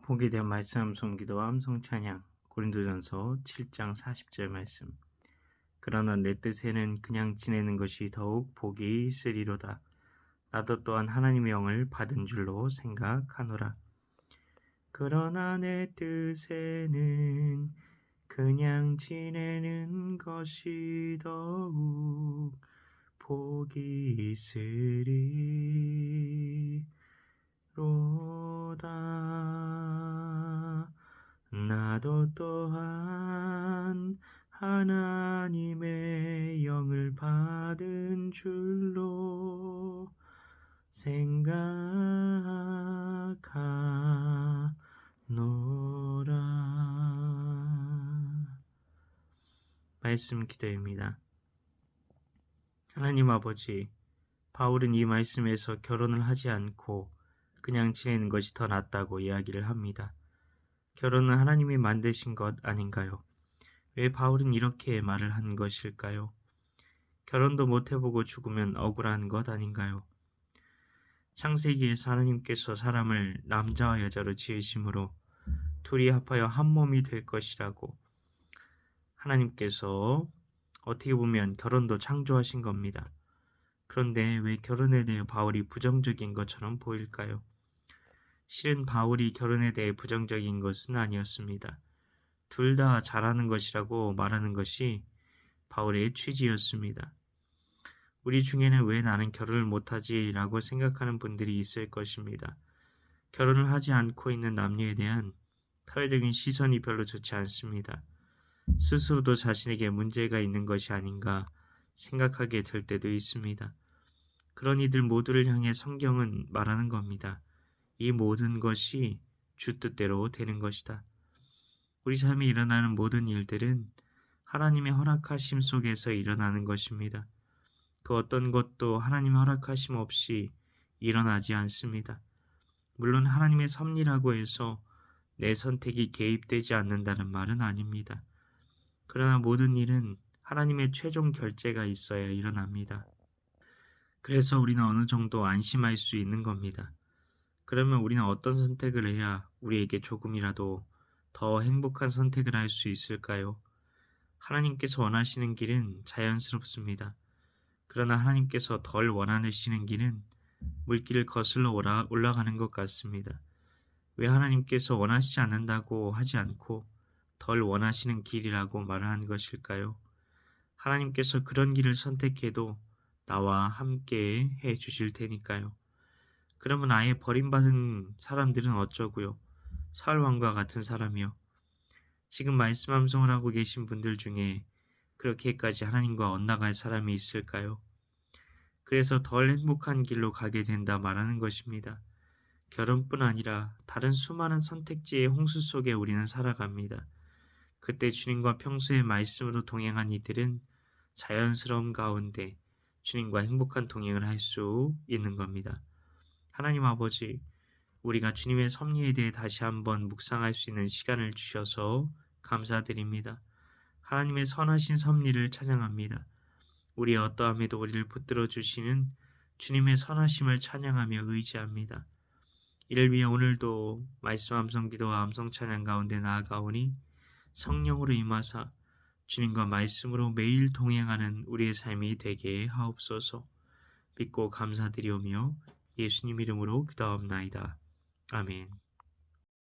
보게 된 말씀 암송 기도와 암송 찬양 고린도전서 7장 40절 말씀. 그러나 내 뜻에는 그냥 지내는 것이 더욱 복이 있으리로다. 나도 또한 하나님의 영을 받은 줄로 생각하노라. 그러나 내 뜻에는 그냥 지내는 것이 더욱 복이 있으리로다. 나도 또한 하나님의 영을 받은 줄로 생각하노라. 말씀 기도입니다. 하나님 아버지, 바울은 이 말씀에서 결혼을 하지 않고 그냥 지내는 것이 더 낫다고 이야기를 합니다. 결혼은 하나님이 만드신 것 아닌가요? 왜 바울은 이렇게 말을 한 것일까요? 결혼도 못 해보고 죽으면 억울한 것 아닌가요? 창세기에서 하나님께서 사람을 남자와 여자로 지으심으로 둘이 합하여 한 몸이 될 것이라고 하나님께서 어떻게 보면 결혼도 창조하신 겁니다. 그런데 왜 결혼에 대해 바울이 부정적인 것처럼 보일까요? 실은 바울이 결혼에 대해 부정적인 것은 아니었습니다. 둘 다 잘하는 것이라고 말하는 것이 바울의 취지였습니다. 우리 중에는 왜 나는 결혼을 못하지? 라고 생각하는 분들이 있을 것입니다. 결혼을 하지 않고 있는 남녀에 대한 사회적인 시선이 별로 좋지 않습니다. 스스로도 자신에게 문제가 있는 것이 아닌가 생각하게 될 때도 있습니다. 그런 이들 모두를 향해 성경은 말하는 겁니다. 이 모든 것이 주 뜻대로 되는 것이다. 우리 삶에 일어나는 모든 일들은 하나님의 허락하심 속에서 일어나는 것입니다. 그 어떤 것도 하나님의 허락하심 없이 일어나지 않습니다. 물론 하나님의 섭리라고 해서 내 선택이 개입되지 않는다는 말은 아닙니다. 그러나 모든 일은 하나님의 최종 결재가 있어야 일어납니다. 그래서 우리는 어느 정도 안심할 수 있는 겁니다. 그러면 우리는 어떤 선택을 해야 우리에게 조금이라도 더 행복한 선택을 할 수 있을까요? 하나님께서 원하시는 길은 자연스럽습니다. 그러나 하나님께서 덜 원하시는 길은 물길을 거슬러 올라가는 것 같습니다. 왜 하나님께서 원하시지 않는다고 하지 않고 덜 원하시는 길이라고 말을 한 것일까요? 하나님께서 그런 길을 선택해도 나와 함께 해 주실 테니까요. 그러면 아예 버림받은 사람들은 어쩌고요? 사울왕과 같은 사람이요. 지금 말씀 암송을 하고 계신 분들 중에 그렇게까지 하나님과 엇나갈 사람이 있을까요? 그래서 덜 행복한 길로 가게 된다 말하는 것입니다. 결혼뿐 아니라 다른 수많은 선택지의 홍수 속에 우리는 살아갑니다. 그때 주님과 평소의 말씀으로 동행한 이들은 자연스러움 가운데 주님과 행복한 동행을 할 수 있는 겁니다. 하나님 아버지, 우리가 주님의 섭리에 대해 다시 한번 묵상할 수 있는 시간을 주셔서 감사드립니다. 하나님의 선하신 섭리를 찬양합니다. 우리의 어떠함에도 우리를 붙들어 주시는 주님의 선하심을 찬양하며 의지합니다. 이를 위해 오늘도 말씀 암송 기도와 암송 찬양 가운데 나아가오니 성령으로 임하사 주님과 말씀으로 매일 동행하는 우리의 삶이 되게 하옵소서. 믿고 감사드리오며 예수님 이름으로 기도하옵나이다. 아멘.